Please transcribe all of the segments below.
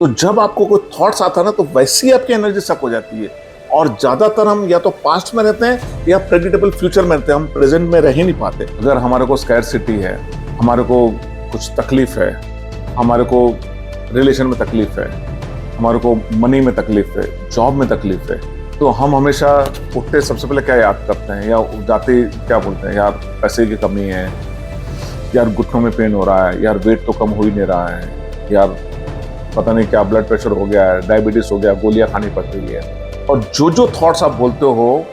तो जब आपको कोई थॉट्स आता है ना, तो वैसे ही आपकी एनर्जी सक हो जाती है। और ज्यादातर हम या तो पास्ट में रहते हैं या प्रेडिक्टेबल फ्यूचर में रहते हैं, हम प्रेजेंट में रह ही नहीं पाते। अगर हमारे को स्कैरसिटी है, हमारे को कुछ तकलीफ है, हमारे को रिलेशन में तकलीफ है, हमारे को मनी में तकलीफ है, जॉब में तकलीफ है, तो हम हमेशा उठते सबसे पहले क्या याद करते हैं, या जाते क्या बोलते हैं, यार पैसे की कमी है, यार घुटनों में पेन हो रहा है, यार वेट तो कम हो ही नहीं रहा है, यार पता नहीं क्या ब्लड प्रेशर हो गया है, डायबिटीज हो गया, गोलियां खानी पड़ रही है। और जो जो थॉट्स आप बोलते हो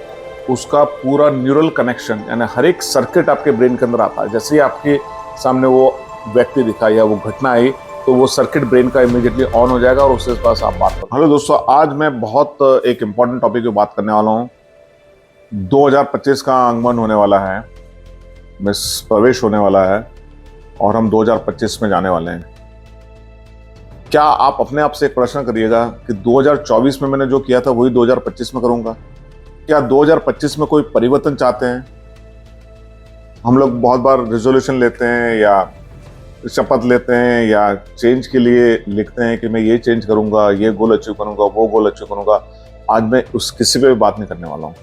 उसका पूरा न्यूरल कनेक्शन, यानी हर एक सर्किट आपके ब्रेन के अंदर आता है। जैसे ही आपके सामने वो व्यक्ति दिखा या वो घटना आई, तो वो सर्किट ब्रेन का इमीडिएटली ऑन हो जाएगा और उसके पास आप बात करो। हेलो दोस्तों, आज मैं बहुत एक इंपॉर्टेंट टॉपिक पे बात करने वाला हूँ। 2025 का आगमन होने वाला है, प्रवेश होने वाला है और हम 2025 में जाने वाले हैं। क्या आप अपने आप से एक प्रश्न करिएगा कि 2024 में मैंने जो किया था वही 2025 में करूंगा? क्या 2025 में कोई परिवर्तन चाहते हैं? हम लोग बहुत बार रिजोल्यूशन लेते हैं या शपथ लेते हैं या चेंज के लिए लिखते हैं कि मैं ये चेंज करूंगा, ये गोल अचीव करूंगा, वो गोल अचीव करूंगा। आज मैं उस किसी पे भी बात नहीं करने वाला हूँ।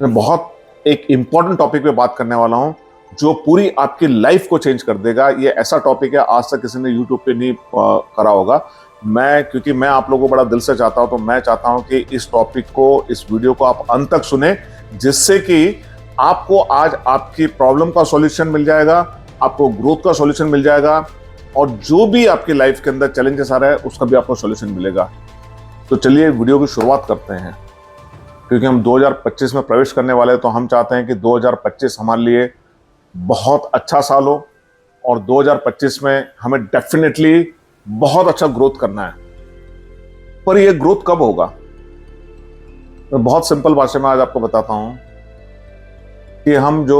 मैं बहुत एक इंपॉर्टेंट टॉपिक पे बात करने वाला हूँ जो पूरी आपकी लाइफ को चेंज कर देगा। ये ऐसा टॉपिक है आज तक किसी ने यूट्यूब पे नहीं करा होगा। क्योंकि मैं आप लोगों को बड़ा दिल से चाहता हूं, तो मैं चाहता हूं कि इस टॉपिक को, इस वीडियो को आप अंत तक सुने, जिससे कि आपको आज आपकी प्रॉब्लम का सॉल्यूशन मिल जाएगा, आपको ग्रोथ का सॉल्यूशन मिल जाएगा, और जो भी आपकी लाइफ के अंदर चैलेंजेस आ रहा है उसका भी आपको सॉल्यूशन मिलेगा। तो चलिए वीडियो की शुरुआत करते हैं। क्योंकि हम 2025 में प्रवेश करने वाले हैं, तो हम चाहते हैं कि 2025 हमारे लिए बहुत अच्छा साल हो और 2025 में हमें डेफिनेटली बहुत अच्छा ग्रोथ करना है। पर ये ग्रोथ कब होगा? मैं बहुत सिंपल भाषा में आज आपको बताता हूं कि हम जो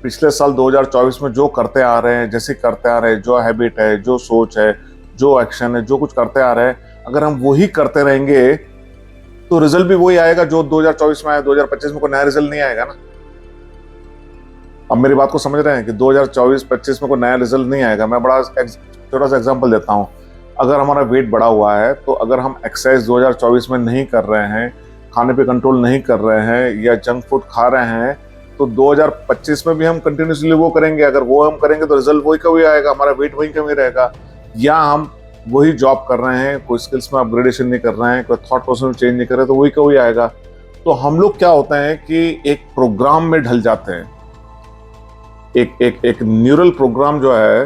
पिछले साल 2024 में जो करते आ रहे हैं, जैसे करते आ रहे हैं, जो हैबिट है, जो सोच है, जो एक्शन है, जो कुछ करते आ रहे हैं, अगर हम वही करते रहेंगे तो रिजल्ट भी वही आएगा जो 2024 में आया। 2025 में कोई नया रिजल्ट नहीं आएगा ना। अब मेरी बात को समझ रहे हैं कि 2024-25 में कोई नया रिजल्ट नहीं आएगा। मैं बड़ा छोटा सा एग्जांपल देता हूं। अगर हमारा वेट बढ़ा हुआ है, तो अगर हम एक्सरसाइज 2024 में नहीं कर रहे हैं, खाने पे कंट्रोल नहीं कर रहे हैं या जंक फूड खा रहे हैं, तो 2025 में भी हम कंटिन्यूसली वो करेंगे। अगर वो हम करेंगे तो रिजल्ट वही का वही आएगा, हमारा वेट वही का वही रहेगा। या हम वही जॉब कर रहे हैं, कोई स्किल्स में अपग्रेडेशन नहीं कर रहे हैं, कोई थॉट प्रोसेस चेंज नहीं कर रहे, तो वही का वही आएगा। तो हम लोग क्या होता है कि एक प्रोग्राम में ढल जाते हैं। एक न्यूरल प्रोग्राम जो है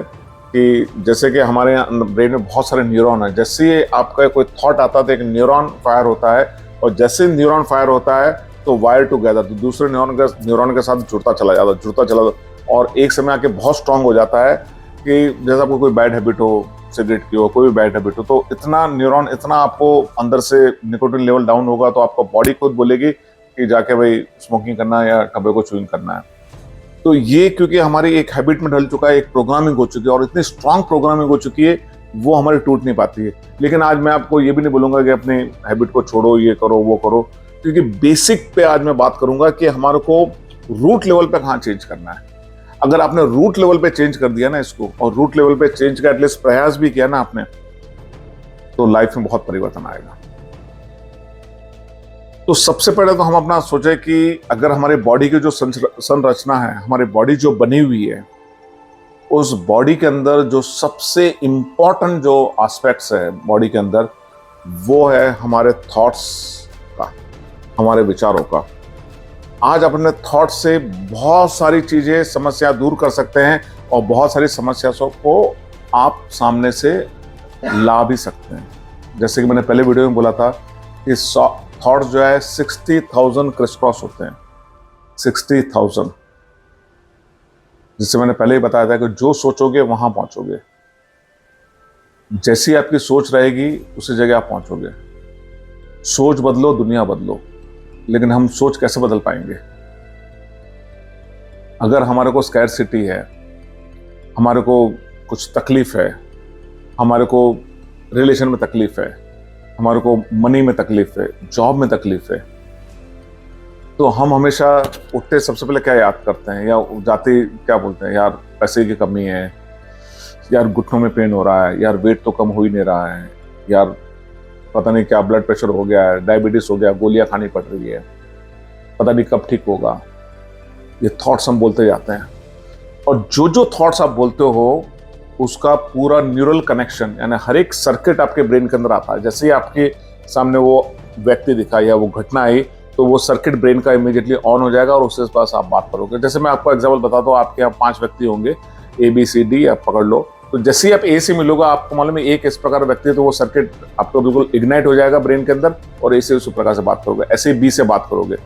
कि जैसे कि हमारे ब्रेन में बहुत सारे न्यूरॉन है। जैसे आपका कोई थॉट आता है तो एक न्यूरॉन फायर होता है, और जैसे न्यूरॉन फायर होता है तो वायर टुगेदर, तो दूसरे न्यूरॉन के साथ जुड़ता चला जाता, और एक समय आके बहुत स्ट्रांग हो जाता है। कि जैसे आपको कोई बैड हैबिट हो, सिगरेट की हो, कोई भी बैड हैबिट हो, तो इतना न्यूरॉन, इतना आपको अंदर से निकोटिन लेवल डाउन होगा, तो आपका बॉडी खुद बोलेगी कि जाके भाई स्मोकिंग करना है या टबैको च्यूइंग करना है। तो ये क्योंकि हमारी एक हैबिट में ढल चुका है, एक प्रोग्रामिंग हो चुकी है, और इतनी स्ट्रांग प्रोग्रामिंग हो चुकी है, वो हमारी टूट नहीं पाती है। लेकिन आज मैं आपको ये भी नहीं बोलूंगा कि अपनी हैबिट को छोड़ो, ये करो, वो करो, क्योंकि बेसिक पे आज मैं बात करूंगा कि हमारे को रूट लेवल पे कहाँ चेंज करना है। अगर आपने रूट लेवल पे चेंज कर दिया ना इसको, और रूट लेवल पे चेंज का एटलीस्ट प्रयास भी किया ना आपने, तो लाइफ में बहुत परिवर्तन आएगा। तो सबसे पहले तो हम अपना सोचे कि अगर हमारे बॉडी की जो संरचना है, हमारी बॉडी जो बनी हुई है, उस बॉडी के अंदर जो सबसे इंपॉर्टेंट जो एस्पेक्ट्स है बॉडी के अंदर, वो है हमारे थॉट्स का, हमारे विचारों का। आज अपने थॉट से बहुत सारी चीजें, समस्या दूर कर सकते हैं, और बहुत सारी समस्याओं को आप सामने से ला भी सकते हैं। जैसे कि मैंने पहले वीडियो में बोला था कि थॉट्स जो है 60,000 क्रिस क्रॉस होते हैं, 60,000। जिससे मैंने पहले ही बताया था कि जो सोचोगे वहां पहुंचोगे। जैसी आपकी सोच रहेगी उसी जगह आप पहुंचोगे। सोच बदलो, दुनिया बदलो। लेकिन हम सोच कैसे बदल पाएंगे? अगर हमारे को स्कैरसिटी है, हमारे को कुछ तकलीफ है, हमारे को रिलेशन में तकलीफ है, हमारे को मनी में तकलीफ है, जॉब में तकलीफ है, तो हम हमेशा उठते सबसे पहले क्या याद करते हैं, या जाते क्या बोलते हैं, यार पैसे की कमी है, यार घुटनों में पेन हो रहा है, यार वेट तो कम हो ही नहीं रहा है, यार पता नहीं क्या ब्लड प्रेशर हो गया है, डायबिटीज हो गया, गोलियां खानी पड़ रही है, पता नहीं कब ठीक होगा। ये थॉट्स हम बोलते जाते हैं, और जो जो थॉट्स आप बोलते हो उसका पूरा न्यूरल कनेक्शन, यानी हर एक सर्किट आपके ब्रेन के अंदर आता है। जैसे ही आपके सामने वो व्यक्ति दिखा या वो घटना आई, तो वो सर्किट ब्रेन का इमीडिएटली ऑन हो जाएगा और उसके पास आप बात करोगे। जैसे मैं आपको एग्जांपल बताता हूँ, आपके यहाँ 5 व्यक्ति होंगे, ABCD आप पकड़ लो, तो जैसे ही आप A से मिलोगे, आपको मालूम है एक इस प्रकार व्यक्ति है, तो वो सर्किट आपको बिल्कुल इग्नाइट हो जाएगा ब्रेन के अंदर, और A से उस प्रकार से बात करोगे, ऐसे ही B से बात करोगे।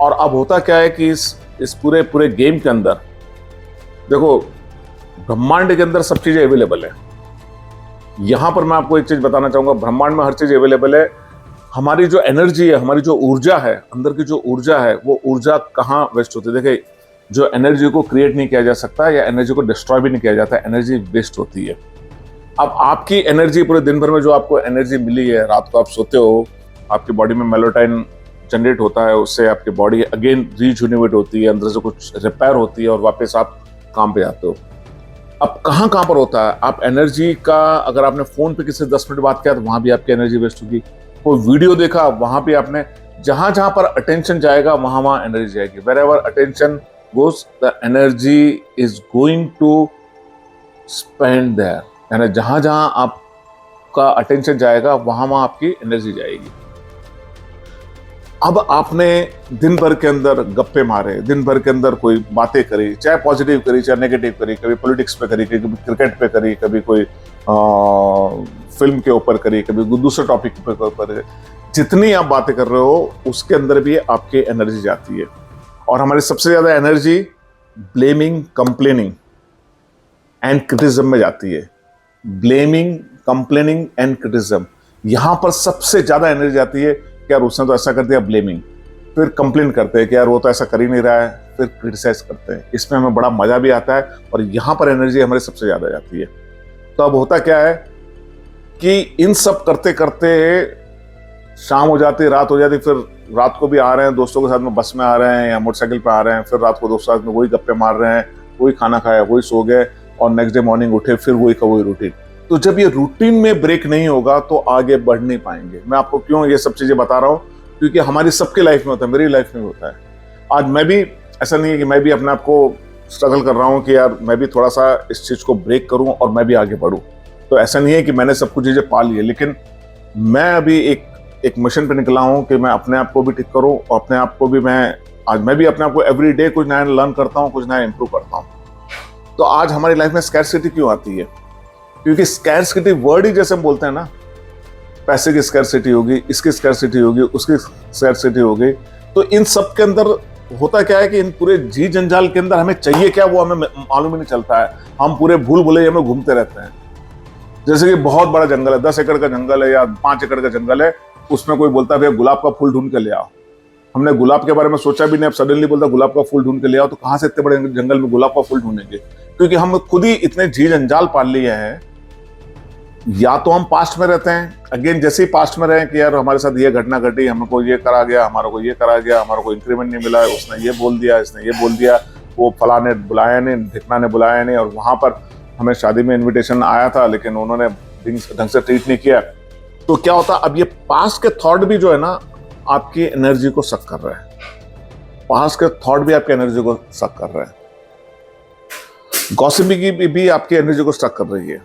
और अब होता क्या है कि इस पूरे गेम के अंदर देखो, ब्रह्मांड के अंदर सब चीजें अवेलेबल है। यहां पर मैं आपको एक चीज बताना चाहूंगा, ब्रह्मांड में हर चीज अवेलेबल है। हमारी जो एनर्जी है, हमारी जो ऊर्जा है, अंदर की जो ऊर्जा है, वो ऊर्जा कहाँ वेस्ट होती है? देखिए, जो एनर्जी को क्रिएट नहीं किया जा सकता या एनर्जी को डिस्ट्रॉय भी नहीं किया जाता, एनर्जी वेस्ट होती है। अब आपकी एनर्जी पूरे दिन भर में जो आपको एनर्जी मिली है, रात को आप सोते हो, आपकी बॉडी में मेलेटोनिन जनरेट होता है, उससे आपकी बॉडी अगेन रीजुनिवेट होती है, अंदर से कुछ रिपेयर होती है और वापस आप काम पे आते हो। अब कहाँ पर होता है? आप एनर्जी का, अगर आपने फोन पे किसी 10 मिनट बात किया तो वहां भी आपकी एनर्जी वेस्ट होगी। कोई वीडियो देखा, वहां भी आपने, जहां जहां पर अटेंशन जाएगा वहां वहां एनर्जी जाएगी। Wherever attention goes the energy is going to spend there, यानी जहां जहां आपका अटेंशन जाएगा वहां वहां आपकी एनर्जी जाएगी। अब आपने दिन भर के अंदर गप्पे मारे, दिन भर के अंदर कोई बातें करी, चाहे पॉजिटिव करी चाहे नेगेटिव करी, कभी पॉलिटिक्स पे करी, कभी क्रिकेट पे करी, कभी कोई फिल्म के ऊपर करी, कभी दूसरे टॉपिक पे करी। जितनी आप बातें कर रहे हो उसके अंदर भी आपकी एनर्जी जाती है। और हमारी सबसे ज्यादा energy blaming, complaining and criticism में जाती है। ब्लेमिंग, कंप्लेनिंग एंड क्रिटिसिज्म, यहां पर सबसे ज्यादा एनर्जी जाती है कि यार उसने तो ऐसा कर दिया, ब्लेमिंग। फिर कंप्लेन करते हैं कि यार वो तो ऐसा कर ही नहीं रहा है, फिर क्रिटिसाइज करते हैं। इसमें हमें बड़ा मजा भी आता है और यहां पर एनर्जी हमारी सबसे ज्यादा जाती है। तो अब होता क्या है कि इन सब करते करते शाम हो जाती, रात हो जाती, फिर रात को भी आ रहे हैं दोस्तों के साथ में, बस में आ रहे हैं या मोटरसाइकिल पे आ रहे हैं, फिर रात को दोस्तों के साथ में वही गप्पे मार रहे हैं, वही खाना खाया, वही सो गए, और नेक्स्ट डे मॉर्निंग उठे फिर वही का वही रूटीन। तो जब ये रूटीन में ब्रेक नहीं होगा तो आगे बढ़ नहीं पाएंगे। मैं आपको क्यों ये सब चीजें बता रहा हूँ? क्योंकि हमारी सबकी लाइफ में होता है, मेरी लाइफ में भी होता है। आज मैं भी, ऐसा नहीं है कि मैं भी अपने आप को स्ट्रगल कर रहा हूँ कि यार मैं भी थोड़ा सा इस चीज को ब्रेक करूँ और मैं भी आगे बढ़ूँ। तो ऐसा नहीं है कि मैंने सब कुछ चीजें पा ली है, लेकिन मैं अभी एक मिशन पे निकला हूँ कि मैं अपने आप को भी ठीक करूँ, और अपने आप को भी आज मैं भी अपने आप को एवरी डे कुछ नया लर्न करता हूँ, कुछ नया इंप्रूव करता हूँ। तो आज हमारी लाइफ में स्कैरसिटी क्यों आती है? क्योंकि स्कैरसिटी वर्ड ही जैसे हम बोलते हैं ना, पैसे की स्कैरसिटी होगी, इसकी स्कैरसिटी होगी, उसकी स्कैरसिटी होगी। तो इन सब के अंदर होता क्या है कि इन पूरे जी जंजाल के अंदर हमें चाहिए क्या वो हमें मालूम ही नहीं चलता है। हम पूरे भूल भुलैया में घूमते रहते हैं। जैसे कि बहुत बड़ा जंगल है, 10 एकड़ का जंगल है या 5 एकड़ का जंगल है, उसमें कोई बोलता है भैया गुलाब का फूल ढूंढ के ले आओ। हमने गुलाब के बारे में सोचा भी नहीं, अब सडनली बोलता गुलाब का फूल ढूंढ के ले आओ। तो कहां से इतने बड़े जंगल में गुलाब का फूल ढूंढेंगे? क्योंकि हम खुद ही इतने जी जंजाल पाल लिए हैं। या तो हम पास्ट में रहते हैं, अगेन जैसे ही पास्ट में रहे कि यार हमारे साथ ये घटना घटी, हमको ये करा गया, हमारा को ये करा गया, हमारा को इंक्रीमेंट नहीं मिला, उसने ये बोल दिया, इसने ये बोल दिया, वो फला ने बुलाया नहीं, ढिकना ने बुलाया नहीं, और वहां पर हमें शादी में इन्विटेशन आया था लेकिन उन्होंने ढंग से ट्रीट नहीं किया। तो क्या होता, अब ये पास्ट के थॉट भी जो है ना आपकी एनर्जी को सक कर रहे हैं। पास्ट के थॉट भी आपकी एनर्जी को सक कर रहे हैं। गॉसिपिंग भी आपकी एनर्जी को सक कर रही है।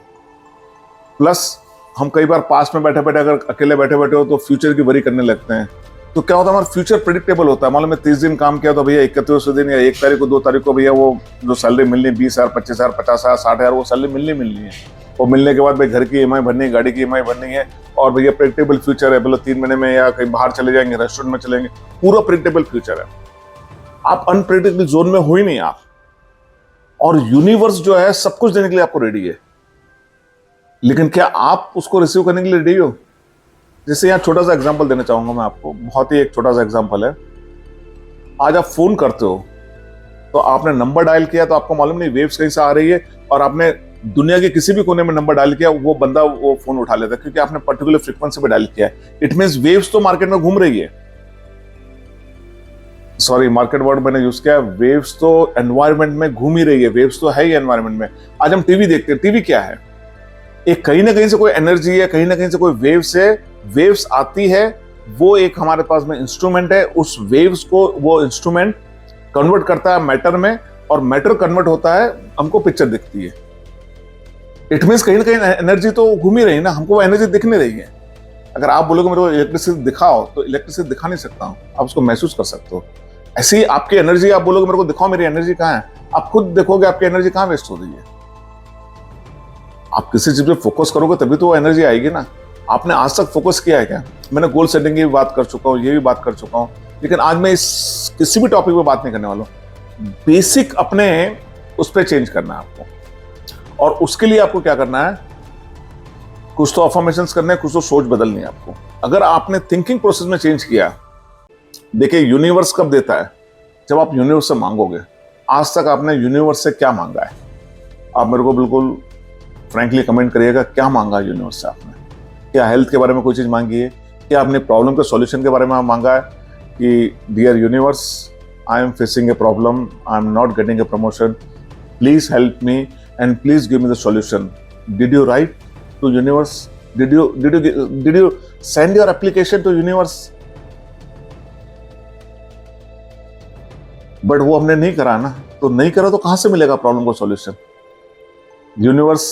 प्लस हम कई बार पास्ट में बैठे बैठे, अगर अकेले बैठे बैठे हो तो फ्यूचर की वरी करने लगते हैं। तो क्या होता है, हमारा फ्यूचर प्रेडिक्टेबल होता है। मालूम है 30 दिन काम किया तो भैया 31वें दिन या 1 तारीख को 2 तारीख को भैया वो जो सैलरी मिलनी, 20,000, 25,000, 50,000, 60,000, वो सैलरी मिलनी है। और मिलने के बाद भाई घर की EMI भरनी है, गाड़ी की EMI भरनी है, और भैया प्रेडिक्टेबल फ्यूचर है। बोलो 3 महीने में या कहीं बाहर चले जाएंगे, रेस्टोरेंट में चलेंगे, पूरा प्रेडिक्टेबल फ्यूचर है। आप अनप्रेडिक्टेबल जोन में हो ही नहीं आप। और यूनिवर्स जो है सब कुछ देने के लिए आपको रेडी है, लेकिन क्या आप उसको रिसीव करने के लिए रेडी हो? जैसे यहाँ छोटा सा एग्जांपल देना चाहूंगा मैं आपको, बहुत ही एक छोटा सा एग्जांपल है। आज आप फोन करते हो तो आपने नंबर डायल किया, तो आपको मालूम नहीं वेव्स कहीं से आ रही है, और आपने दुनिया के किसी भी कोने में नंबर डायल किया, वो बंदा वो फोन उठा लेता है क्योंकि आपने पर्टिकुलर फ्रीक्वेंसी पे डायल किया है। इट मींस वेव्स तो मार्केट में घूम रही है। सॉरी, मार्केट वर्ड मैंने यूज किया, वेव्स तो एनवायरमेंट में घूम ही रही है। वेव्स तो है ही एनवायरमेंट में। आज हम टीवी देखते हैं, टीवी क्या है? एक कहीं ना कहीं से कोई एनर्जी है, कहीं ना कहीं से कोई वेव्स है, वेव्स आती है, वो एक हमारे पास में इंस्ट्रूमेंट है, उस वेव्स को वो इंस्ट्रूमेंट कन्वर्ट करता है मैटर में, और मैटर कन्वर्ट होता है, हमको पिक्चर दिखती है। इट मीन्स कहीं ना कहीं एनर्जी तो घूम ही रही है ना, हमको वो एनर्जी दिख नहीं रही है। अगर आप बोलोगे मेरे को इलेक्ट्रिसिटी दिखाओ, तो इलेक्ट्रिसिटी दिखा नहीं सकता हूँ, आप उसको महसूस कर सकते हो। ऐसी ही आपकी एनर्जी, आप बोलोगे मेरे को दिखाओ मेरी एनर्जी कहाँ है, आप खुद देखोगे आपकी एनर्जी कहाँ वेस्ट हो रही है। आप किसी चीज पे फोकस करोगे तभी तो वो एनर्जी आएगी ना। आपने आज तक फोकस किया है क्या? मैंने गोल सेटिंग की भी बात कर चुका हूँ, ये भी बात कर चुका हूँ, लेकिन आज मैं इस किसी भी टॉपिक पे बात नहीं करने वाला हूँ। बेसिक अपने उस पर चेंज करना है आपको, और उसके लिए आपको क्या करना है, कुछ तो अफर्मेशंस करने हैं, कुछ तो सोच बदलनी है आपको। अगर आपने थिंकिंग प्रोसेस में चेंज किया, देखिए यूनिवर्स कब देता है, जब आप यूनिवर्स से मांगोगे। आज तक आपने यूनिवर्स से क्या मांगा है? आप मेरे को बिल्कुल फ्रैंकली कमेंट करिएगा, क्या मांगा यूनिवर्स से आपने? क्या हेल्थ के बारे में कोई चीज मांगी है? क्या आपने प्रॉब्लम के सॉल्यूशन के बारे में मांगा है कि dear universe, I am facing a problem, I am not getting a promotion, please help me and please give me the solution? Did you write to universe? Did you send your application to universe? But वो हमने नहीं करा ना, तो नहीं करा तो कहां से मिलेगा प्रॉब्लम का solution? Universe,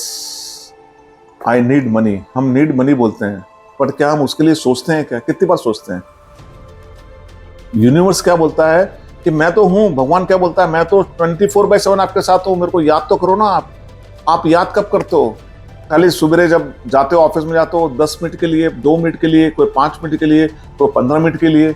I need money, हम नीड मनी बोलते हैं, बट क्या हम उसके लिए सोचते हैं क्या? कितनी बार सोचते हैं? यूनिवर्स क्या बोलता है कि मैं तो हूं, भगवान क्या बोलता है, मैं तो 24/7 आपके साथ हूं, मेरे को याद तो करो ना। आप याद कब करते हो? खाली सुबह जब जाते हो, ऑफिस में जाते हो, 10 मिनट के लिए, 2 मिनट के लिए, कोई 5 मिनट के लिए, कोई 15 मिनट के लिए,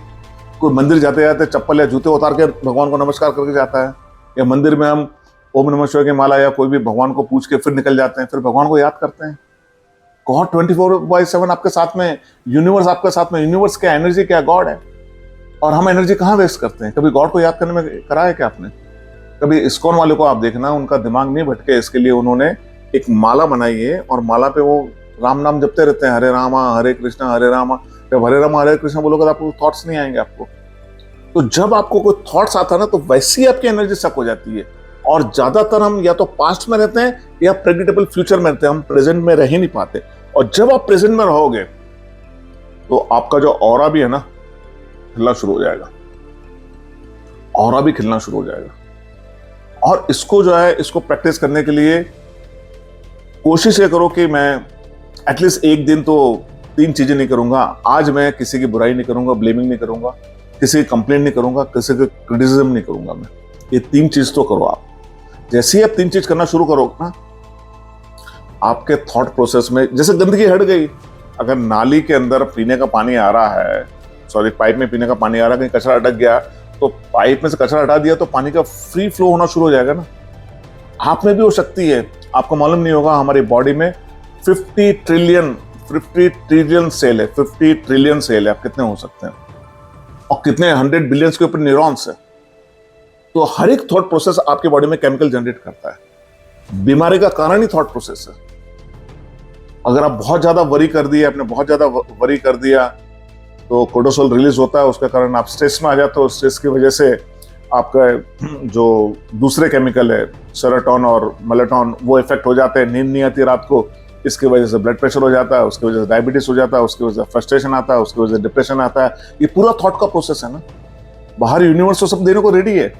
कोई मंदिर जाते जाते चप्पल या जूते उतार के भगवान को नमस्कार करके जाता है, या मंदिर में हम ओम नमः शिवाय की माला या कोई भी भगवान को पूछ के फिर निकल जाते हैं, फिर भगवान को याद करते हैं। गॉड 24/7 आपके साथ में, यूनिवर्स आपके साथ में। यूनिवर्स क्या एनर्जी, क्या गॉड है। और हम एनर्जी कहाँ वेस्ट करते हैं? कभी गॉड को याद करने में करा है क्या आपने? कभी इस्कॉन वाले को आप देखना, उनका दिमाग नहीं भटके, इसके लिए उन्होंने एक माला बनाई है, और माला पे वो राम नाम जपते रहते हैं, हरे रामा हरे कृष्णा हरे रामा। जब हरे रामा हरे कृष्णा बोलोगे तो आपको थॉट्स नहीं आएंगे आपको। तो जब आपको कोई थॉट्स आता है ना, तो वैसी ही आपकी एनर्जी सक हो जाती है। और ज्यादातर हम या तो पास्ट में रहते हैं या प्रेडिक्टेबल फ्यूचर में रहते हैं, हम प्रेजेंट में रह ही नहीं पाते। और जब आप प्रेजेंट में रहोगे तो आपका जो ऑरा भी है ना, खिलना शुरू हो जाएगा। ऑरा भी खिलना शुरू हो जाएगा। और इसको जो है, इसको प्रैक्टिस करने के लिए कोशिश ये करो कि मैं एटलीस्ट एक दिन तो 3 चीजें नहीं करूंगा। आज मैं किसी की बुराई नहीं करूंगा, ब्लेमिंग नहीं करूंगा, किसी की कंप्लेंट नहीं करूंगा, किसी का क्रिटिसिज्म नहीं करूंगा। मैं ये 3 चीज तो करो आप। जैसे ही आप 3 चीज करना शुरू करोगे ना, आपके थॉट प्रोसेस में जैसे गंदगी हट गई। अगर नाली के अंदर पीने का पानी आ रहा है, सॉरी पाइप में पीने का पानी आ रहा है, कहीं कचरा अटक गया, तो पाइप में से कचरा हटा दिया तो पानी का फ्री फ्लो होना शुरू हो जाएगा ना। आप में भी वो शक्ति है, आपको मालूम नहीं होगा। हमारी बॉडी में 50 ट्रिलियन सेल है, 50 ट्रिलियन सेल है। आप कितने हो सकते हैं? और कितने 100 बिलियंस के ऊपर न्यूरॉन्स है। तो हर एक थॉट प्रोसेस आपके बॉडी में केमिकल जनरेट करता है। बीमारी का कारण ही थॉट प्रोसेस है। अगर आप बहुत ज्यादा वरी कर दिए, आपने बहुत ज्यादा वरी कर दिया, तो कोर्टिसोल रिलीज होता है, उसके कारण आप स्ट्रेस में आ जाते हो। स्ट्रेस की वजह से आपका जो दूसरे केमिकल है सेरोटोनिन और मेलेटोनिन, वो इफेक्ट हो जाते हैं, नींद नहीं आती रात को। इसकी वजह से ब्लड प्रेशर हो जाता है, उसकी वजह से डायबिटीज हो जाता है, उसकी वजह से फ्रस्ट्रेशन आता है, उसकी वजह से डिप्रेशन आता है। ये पूरा थॉट का प्रोसेस है ना। बाहर यूनिवर्स तो सब देने को रेडी है,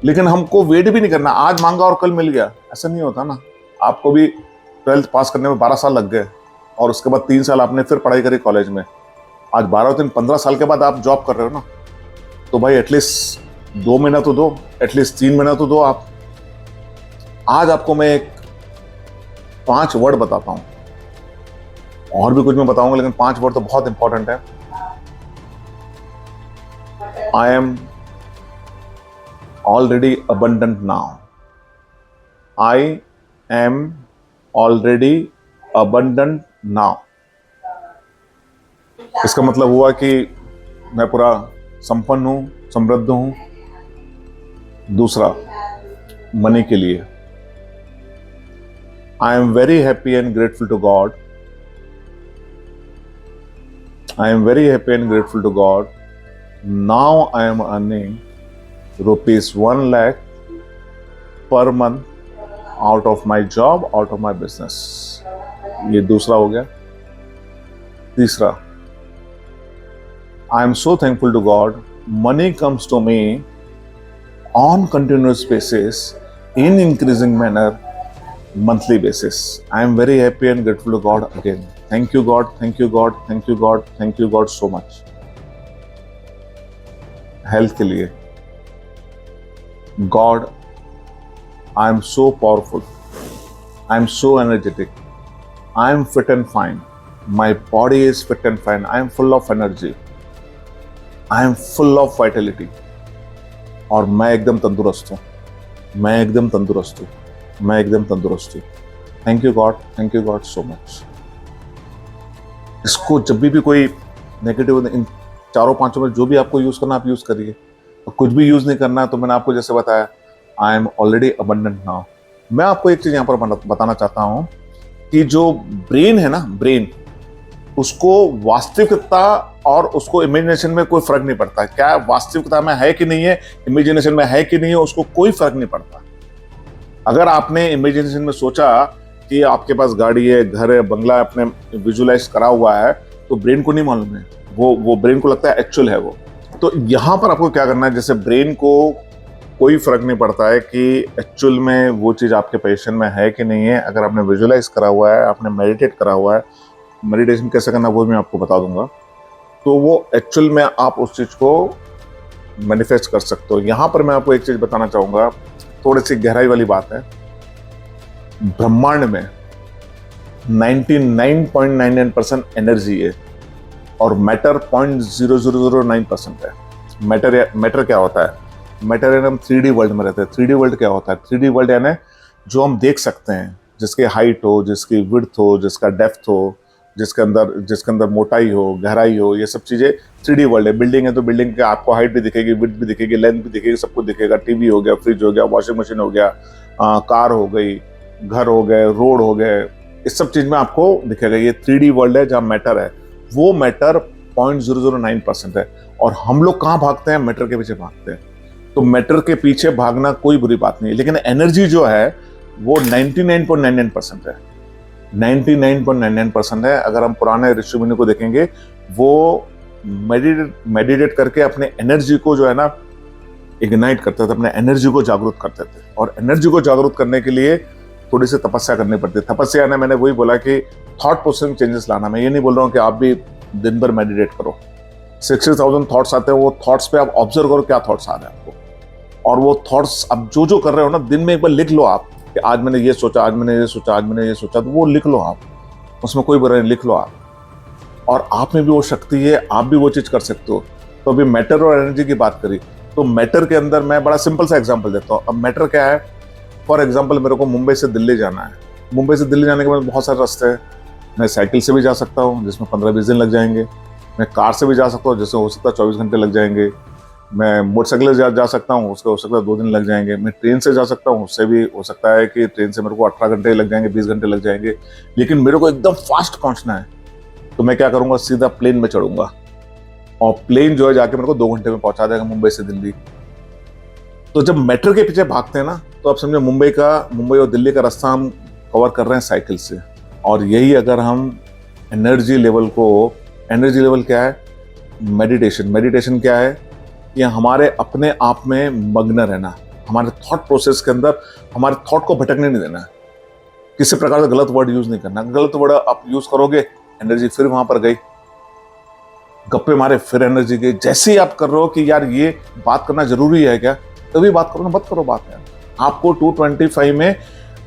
लेकिन हमको वेट भी नहीं करना। आज मांगा और कल मिल गया, ऐसा नहीं होता ना। आपको भी 12th पास करने में 12 साल लग गए, और उसके बाद 3 साल आपने फिर पढ़ाई करी कॉलेज में। आज 12-15 साल के बाद आप जॉब कर रहे हो ना, तो भाई एटलीस्ट 2 महीना तो दो, एटलीस्ट 3 महीना तो दो आप। आज आपको मैं एक 5 वर्ड बताता हूं, और भी कुछ मैं बताऊंगा, लेकिन 5 वर्ड तो बहुत इंपॉर्टेंट है। I am already abundant now. I am already abundant now. इसका मतलब हुआ कि मैं पूरा संपन्न हूं, समृद्ध हूं। दूसरा, मनी के लिए I am very happy and grateful to God. I am very happy and grateful to God. Now I am earning ₹1 lakh per month out of my job, out of my business. ये दूसरा हो गया। तीसरा, I am so thankful to God, money comes to me on continuous basis in increasing manner monthly basis. I am very happy and grateful to God again. Thank you God, thank you God, thank you God, thank you God so much. Health के लिए, God, I am so powerful. I am so energetic. I am fit and fine. My body is fit and fine. I am full of energy. I am full of vitality. और मैं एकदम तंदुरुस्त हूँ, मैं एकदम तंदुरुस्त हूँ, मैं एकदम तंदुरुस्त हूँ। Thank you God so much. इसको जब भी कोई नेगेटिव, इन चारों पांचों में जो भी आपको यूज करना आप यूज करिए, और कुछ भी यूज नहीं करना तो मैंने आपको जैसे बताया, I am already abundant now. मैं आपको एक चीज यहाँ पर बताना चाहता हूँ कि जो ब्रेन है ना, ब्रेन, उसको वास्तविकता और उसको इमेजिनेशन में कोई फर्क नहीं पड़ता। क्या वास्तविकता में है कि नहीं है, इमेजिनेशन में है कि नहीं है, उसको कोई फर्क नहीं पड़ता। अगर आपने इमेजिनेशन में सोचा कि आपके पास गाड़ी है, घर है, बंगला आपने विजुअलाइज करा हुआ है, तो ब्रेन को नहीं मालूम है, वो ब्रेन को लगता है एक्चुअल है वो। तो यहाँ पर आपको क्या करना है, जैसे ब्रेन को कोई फर्क नहीं पड़ता है कि एक्चुअल में वो चीज़ आपके पोजीशन में है कि नहीं है। अगर आपने विजुअलाइज करा हुआ है, आपने मेडिटेट करा हुआ है, मेडिटेशन कैसे करना वो मैं आपको बता दूंगा, तो वो एक्चुअल में आप उस चीज़ को मैनिफेस्ट कर सकते हो। यहाँ पर मैं आपको एक चीज़ बताना चाहूँगा, थोड़ी सी गहराई वाली बात है। ब्रह्मांड में 99.99% एनर्जी है और मैटर 0.0009% है। मैटर क्या होता है? मैटर यानी हम 3D वर्ल्ड में रहते हैं। 3D वर्ल्ड क्या होता है? 3D वर्ल्ड यानी जो हम देख सकते हैं, जिसकी हाइट हो, जिसकी विड्थ हो, जिसका डेप्थ हो, जिसके अंदर मोटाई हो, गहराई हो, ये सब चीज़ें 3D वर्ल्ड है। बिल्डिंग है तो बिल्डिंग के आपको हाइट भी दिखेगी, विड्थ भी दिखेगी, लेंथ भी दिखेगी, सब कुछ दिखेगा। टीवी हो गया, फ्रिज हो गया, वॉशिंग मशीन हो गया, कार हो गई, घर हो गए, रोड हो गए, इस सब चीज़ में आपको दिखेगा। ये 3D वर्ल्ड है जहाँ मैटर है। वो मैटर 0.009% है। और हम लोग कहाँ भागते हैं? मैटर के पीछे भागते हैं। तो मैटर के पीछे भागना कोई बुरी बात नहीं है, लेकिन एनर्जी जो है वो 99.99% है। 99.99% है। अगर हम पुराने ऋषि मुनि को देखेंगे, वो मेडिटेट करके अपने एनर्जी को जो है ना इग्नाइट करते थे, अपने एनर्जी को जागरूक करते थे। और एनर्जी को जागरूक करने के लिए थोड़ी सी तपस्या करनी पड़ती है। तपस्या ने, मैंने वही बोला कि थॉट प्रोसेस में चेंजेस लाना। मैं ये नहीं बोल रहा हूँ कि आप भी दिन भर मेडिटेट करो। 60,000 थॉट्स आते हैं, वो थॉट्स पे आप ऑब्जर्व करो क्या थॉट्स आ रहे हैं आपको। और वो थॉट्स अब जो कर रहे हो ना, दिन में एक बार लिख लो आप कि आज मैंने ये सोचा, आज मैंने ये सोचा, आज मैंने ये सोचा, तो वो लिख लो आप, उसमें कोई बुराई नहीं, लिख लो आप। और आप में भी वो शक्ति है, आप भी वो चीज़ कर सकते हो। तो अभी मैटर और एनर्जी की बात करी, तो मैटर के अंदर मैं बड़ा सिंपल सा एग्जांपल देता हूँ। अब मैटर क्या है? फॉर एग्जांपल, मेरे को मुंबई से दिल्ली जाना है। मुंबई से दिल्ली जाने के बाद बहुत सारे रास्ते हैं। मैं साइकिल से भी जा सकता हूँ, जिसमें 15-20 दिन लग जाएंगे। मैं कार से भी जा सकता हूँ, जिसमें हो सकता है 24 घंटे लग जाएंगे। मैं मोटरसाइकिल से जा सकता हूँ, उसका हो सकता है 2 दिन लग जाएंगे। मैं ट्रेन से जा सकता हूँ, उससे भी हो सकता है कि ट्रेन से मेरे को 18 घंटे लग जाएंगे, 20 घंटे लग जाएंगे। लेकिन मेरे को एकदम फास्ट पहुँचना है, तो मैं क्या करूँगा? सीधा प्लेन में चढ़ूंगा, और प्लेन जो है जाके मेरे को 2 घंटे में पहुँचा देगा मुंबई से दिल्ली। तो जब मेट्रो के पीछे भागते हैं ना, तो आप समझो मुंबई और दिल्ली का रास्ता हम कवर कर रहे हैं साइकिल से। और यही अगर हम एनर्जी लेवल क्या है? मेडिटेशन क्या है? ये हमारे अपने आप में मग्न रहना, हमारे थॉट प्रोसेस के अंदर हमारे थॉट को भटकने नहीं देना। किसी प्रकार का गलत वर्ड यूज नहीं करना। गलत वर्ड आप यूज करोगे, एनर्जी फिर वहां पर गई, गप्पे मारे फिर एनर्जी गई। जैसे ही आप कर रहे हो कि यार ये बात करना जरूरी है क्या, तभी बात करो ना, मत करो बात यार। आपको 225 में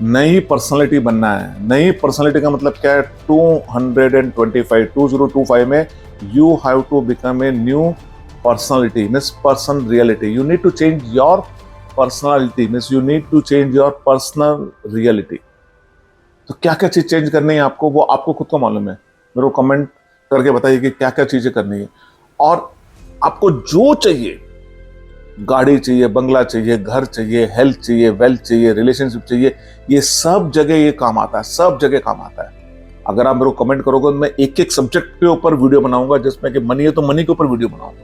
नई पर्सनालिटी बनना है। नई पर्सनालिटी का मतलब क्या है? 2025 में you have to become a new personality, means person reality. You need to change your personality, means you need to change your personal reality. तो क्या क्या चीज चेंज करनी है आपको, वो आपको खुद को मालूम है। मेरे को कमेंट करके बताइए कि क्या क्या चीजें करनी है। और आपको जो चाहिए, गाड़ी चाहिए, बंगला चाहिए, घर चाहिए, हेल्थ चाहिए, वेल्थ चाहिए, रिलेशनशिप चाहिए, ये सब जगह ये काम आता है, सब जगह काम आता है। अगर आप मेरे को कमेंट करोगे तो मैं एक एक सब्जेक्ट के ऊपर वीडियो बनाऊंगा, जिसमें कि मनी है तो मनी के ऊपर वीडियो बनाऊंगा,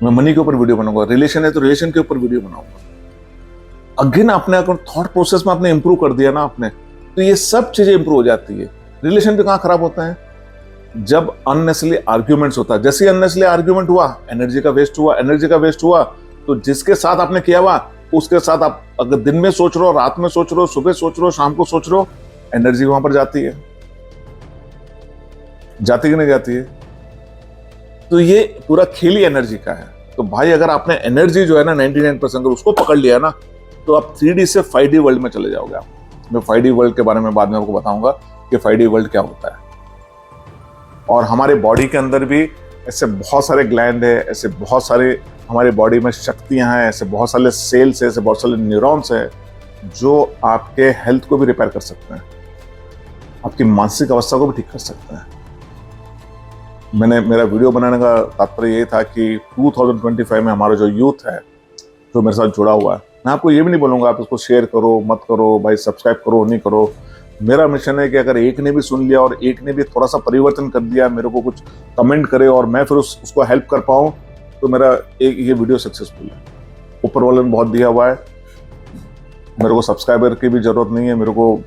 मैं मनी के ऊपर वीडियो बनाऊंगा, रिलेशन है तो रिलेशन के ऊपर वीडियो बनाऊंगा। अगेन आपने अगर थॉट प्रोसेस में आपने इंप्रूव कर दिया ना आपने, तो ये सब चीजें इंप्रूव हो जाती है। रिलेशन भी कहाँ खराब होता है? जब अननेसेसरी आर्ग्यूमेंट्स होता है। जैसे ही अननेसेसरी आर्ग्यूमेंट हुआ, एनर्जी का वेस्ट हुआ, एनर्जी का वेस्ट हुआ, तो जिसके साथ आपने किया हुआ उसके साथ आप अगर दिन में सोच रहे हो, रात में सोच रहे हो, सुबह सोच रहे हो, शाम को सोच रहे हो, एनर्जी वहां पर जाती है, जाती कि नहीं जाती है? तो ये पूरा खेल ही एनर्जी का है। तो भाई अगर आपने एनर्जी जो है ना 99% अगर उसको पकड़ लिया ना, तो आप 3D से 5D वर्ल्ड में चले जाओगे। आप मैं 5D वर्ल्ड के बारे में बाद में आपको बताऊंगा कि 5D वर्ल्ड क्या होता है। और हमारे बॉडी के अंदर भी ऐसे बहुत सारे ग्लैंड है, ऐसे बहुत सारे हमारे बॉडी में शक्तियां हैं, ऐसे बहुत सारे सेल्स है, ऐसे बहुत सारे न्यूरॉन्स है जो आपके हेल्थ को भी रिपेयर कर सकते हैं, आपकी मानसिक अवस्था को भी ठीक कर सकते हैं। मेरा वीडियो बनाने का तात्पर्य ये था कि 2025 में हमारा जो यूथ है जो मेरे साथ जुड़ा हुआ है, मैं आपको ये भी नहीं बोलूंगा आप इसको शेयर करो मत करो, भाई सब्सक्राइब करो नहीं करो। मेरा मिशन है कि अगर एक ने भी सुन लिया और एक ने भी थोड़ा सा परिवर्तन कर दिया, मेरे को कुछ कमेंट करे और मैं फिर उसको हेल्प कर पाऊँ, तो मेरा एक ये वीडियो सक्सेसफुल है। ऊपर वाले ने बहुत दिया हुआ है, मेरे को सब्सक्राइबर की भी जरूरत नहीं है, मेरे को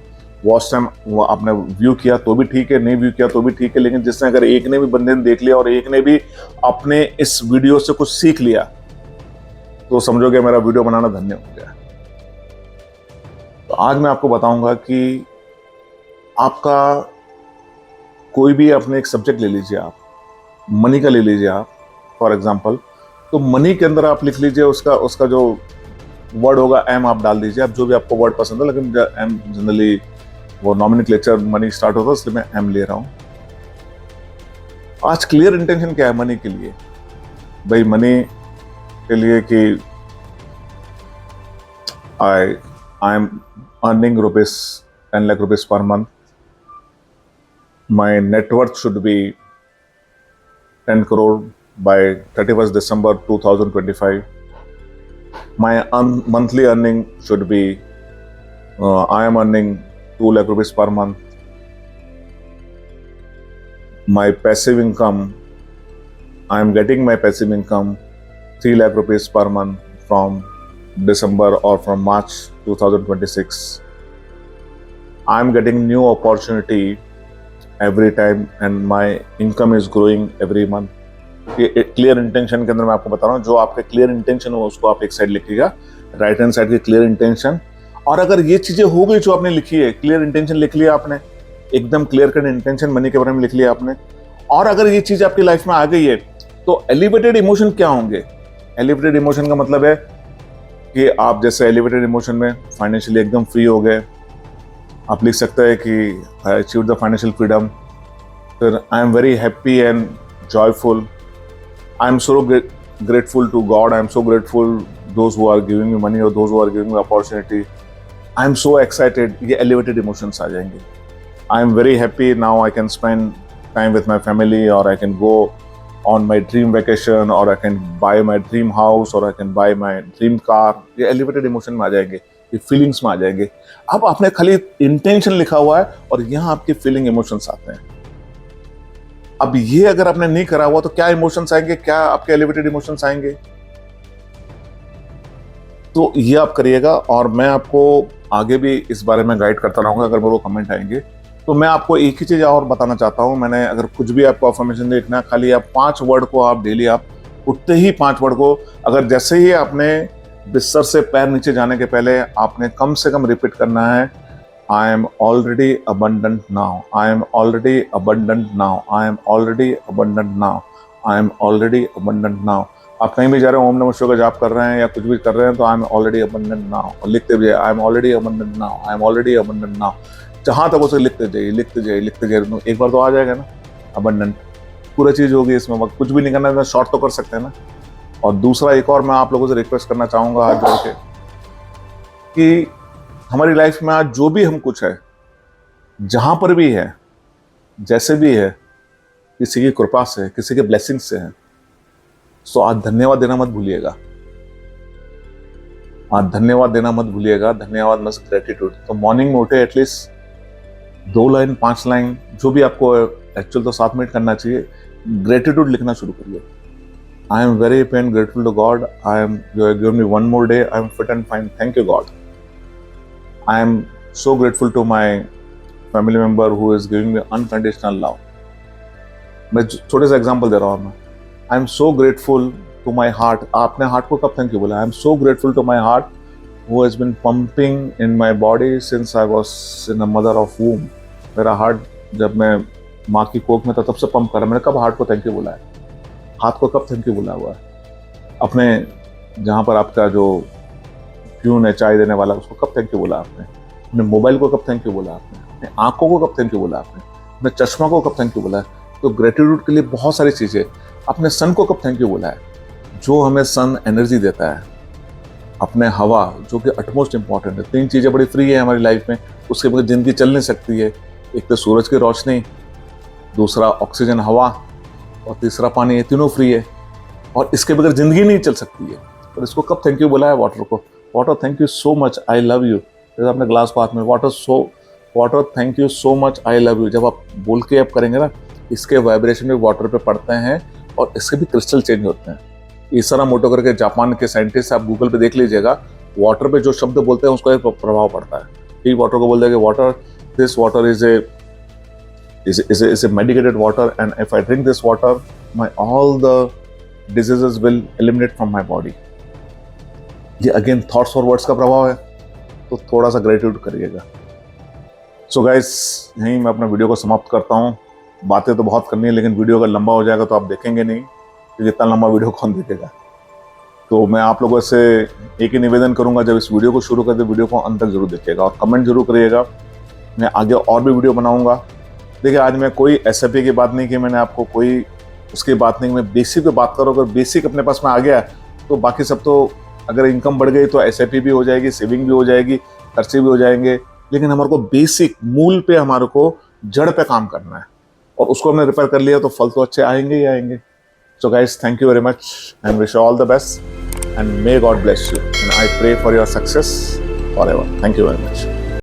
वॉच टाइम आपने व्यू किया तो भी ठीक है, नहीं व्यू किया तो भी ठीक है, लेकिन जिसने अगर एक ने भी बंदे ने देख लिया और एक ने भी अपने इस वीडियो से कुछ सीख लिया, तो समझोगे मेरा वीडियो बनाना धन्य हो गया। तो आज मैं आपको बताऊंगा कि आपका कोई भी अपने एक सब्जेक्ट ले लीजिए, आप मनी का ले लीजिए आप फॉर एग्जांपल, तो मनी के अंदर आप लिख लीजिए उसका जो वर्ड होगा एम आप डाल दीजिए, आप जो भी आपको वर्ड पसंद है, लेकिन एम जनरली वो नॉमिनक्लेचर मनी स्टार्ट होता है, इसलिए मैं एम ले रहा हूं। आज क्लियर इंटेंशन क्या है मनी के लिए? भाई मनी के लिए कि आई am earning rupees 10 lakh rupees per month, my net worth should be 10 crore by 31st December 2025. My monthly earning should be, I am earning 2 lakh rupees per month. My passive income, I am getting my passive income 3 lakh rupees per month from December or from March 2026. I am getting new opportunity every time and my income is growing every month. ये clear intention के अंदर मैं आपको बता रहा हूँ, जो आपके क्लियर इंटेंशन हो उसको आप एक साइड लिखिएगा, राइट हैंड साइड की क्लियर इंटेंशन। और अगर ये चीजें हो गई जो आपने लिखी है, क्लियर इंटेंशन लिख लिया आपने, एकदम क्लियर कट इंटेंशन मनी के बारे में लिख लिया आपने, और अगर ये चीज आपकी लाइफ में आ गई है, तो एलिवेटेड इमोशन क्या होंगे? एलिवेटेड इमोशन का मतलब है कि आप जैसे एलिवेटेड इमोशन में फाइनेंशियली एकदम फ्री हो गए, आप लिख सकते हैं कि I achieve the financial freedom, फिर I am very happy and joyful, I am so grateful to God, I am so grateful those who are giving me money और those who are giving me opportunity, I am so excited. ये elevated emotions आ जाएंगे। I am very happy now, I can spend time with my family, और I can go on my dream vacation, or I can buy my dream house, or I can buy my dream car। ये elevated emotion में आ जाएंगे, ये feelings में आ जाएंगे। अब आपने खाली इंटेंशन लिखा हुआ है और यहाँ आपके फीलिंग इमोशंस आते हैं। अब ये अगर आपने नहीं करा हुआ तो क्या इमोशंस आएंगे, क्या आपके एलिवेटेड इमोशंस आएंगे? तो ये आप करिएगा, और मैं आपको आगे भी इस बारे में गाइड करता रहूंगा अगर मेरे को कमेंट आएंगे। तो मैं आपको एक ही चीज और बताना चाहता हूं, मैंने अगर कुछ भी आपको अफर्मेशन देखना, खाली आप 5 वर्ड को आप डेली आप उठते ही 5 वर्ड को, अगर जैसे ही आपने बिस्तर से पैर नीचे जाने के पहले आपने कम से कम रिपीट करना है, I am already abundant now, I am already abundant now, I am already abundant now, I am already abundant now. आप कहीं भी जा रहे हो, ओम नमः शिवाय का जाप कर रहे हैं या कुछ भी कर रहे हैं, तो I am already abundant now, और लिखते भी I am already abundant now, I am already abundant now. जहां तक उसे लिखते जाइए लिखते जाइए लिखते जाइए, एक बार तो आ जाएगा ना अबंडेंट, पूरा चीज होगी। इसमें वक्त कुछ भी नहीं करना है, शॉर्ट तो कर सकते हैं ना। और दूसरा एक और मैं आप लोगों से रिक्वेस्ट करना चाहूंगा हाथ जोड़ के, कि हमारी लाइफ में आज जो भी हम कुछ है, जहां पर भी है, जैसे भी है, किसी की कृपा से, किसी के ब्लेसिंग से है, सो आज धन्यवाद देना मत भूलिएगा। आज धन्यवाद देना मत भूलिएगा, धन्यवाद मस्ट ग्रेटिट्यूड। तो मॉर्निंग में उठे एटलीस्ट 2 लाइन 5 लाइन जो भी आपको एक्चुअल तो 7 मिनट करना चाहिए, ग्रेटिट्यूड लिखना शुरू करिए। I am very happy and grateful to God, I am you have given me one more day, I am fit and fine, thank you God. I am so grateful to my family member who is giving me unconditional love. मैं छोटे सा example दे रहा हूँ मैं. I am so grateful to my heart. आपने heart को कब thank you बोला? I am so grateful to my heart who has been pumping in my body since I was in a mother of womb. मेरा heart जब मैं माँ की कोख में था तब से पंप कर रहा. मैंने कब हार्ट को थैंक यू बोला है? हाथ को कब थैंक यू बोला हुआ है? अपने जहाँ पर आपका जो प्यून है चाय देने वाला उसको कब थैंक यू बोला आपने? अपने मोबाइल को कब थैंक यू बोला आपने? अपने आंखों को कब थैंक यू बोला आपने? अपने चश्मा को कब थैंक यू बोला है? तो ग्रेटिट्यूड के लिए बहुत सारी चीज़ें. अपने सन को कब थैंक यू बोला है? जो हमें सन एनर्जी देता है. अपने हवा जो कि अटमोस्ट इंपॉर्टेंट है. 3 चीज़ें बड़ी फ्री है हमारी लाइफ में, उसके बगैर ज़िंदगी चल नहीं सकती है. एक तो सूरज की रोशनी, दूसरा ऑक्सीजन हवा और तीसरा पानी. ये तीनों फ्री है और इसके बगैर ज़िंदगी नहीं चल सकती है. और इसको कब थैंक यू बोला है? वाटर को. Water thank you so much, I love you. जैसे अपने ग्लास को हाथ में, water thank you so much, I love you. जब आप बोल के आप करेंगे ना, इसके वाइब्रेशन भी वाटर पे पड़ते हैं और इसके भी क्रिस्टल चेंज होते हैं. ईसारा मोटो करके जापान के साइंटिस्ट, आप गूगल पे देख लीजिएगा, वाटर पे जो शब्द बोलते हैं उसका एक प्रभाव पड़ता है. ये वाटर को बोलते हैं कि water, this water is a medicated water and if I drink this water all the diseases will eliminate from my body. ये अगेन थॉट्स और वर्ड्स का प्रभाव है. तो थोड़ा सा ग्रेटिट्यूड करिएगा. सो गाइस, यहीं मैं अपना वीडियो को समाप्त करता हूँ. बातें तो बहुत करनी है लेकिन वीडियो अगर लंबा हो जाएगा तो आप देखेंगे नहीं, क्योंकि इतना लंबा वीडियो कौन देखेगा. तो मैं आप लोगों से एक ही निवेदन करूंगा, जब इस वीडियो को शुरू करते वीडियो को अंत तक जरूर देखिएगा और कमेंट जरूर करिएगा. मैं आगे और भी वीडियो बनाऊंगा. देखिए, आज मैं कोई SIP की बात नहीं की, मैंने आपको कोई उसकी बात नहीं. मैं बेसिक पे बात करूँ. अगर बेसिक अपने पास में आ गया तो बाकी सब तो, अगर इनकम बढ़ गई तो SIP भी हो जाएगी, सेविंग भी हो जाएगी, खर्चे भी हो जाएंगे. लेकिन हमारे को बेसिक मूल पे, हमारे को जड़ पे काम करना है और उसको हमने रिपेयर कर लिया तो फल तो अच्छे आएंगे ही आएंगे. So guys, thank you very much and wish all the best and may God bless you and I pray for your success forever. Thank you very much.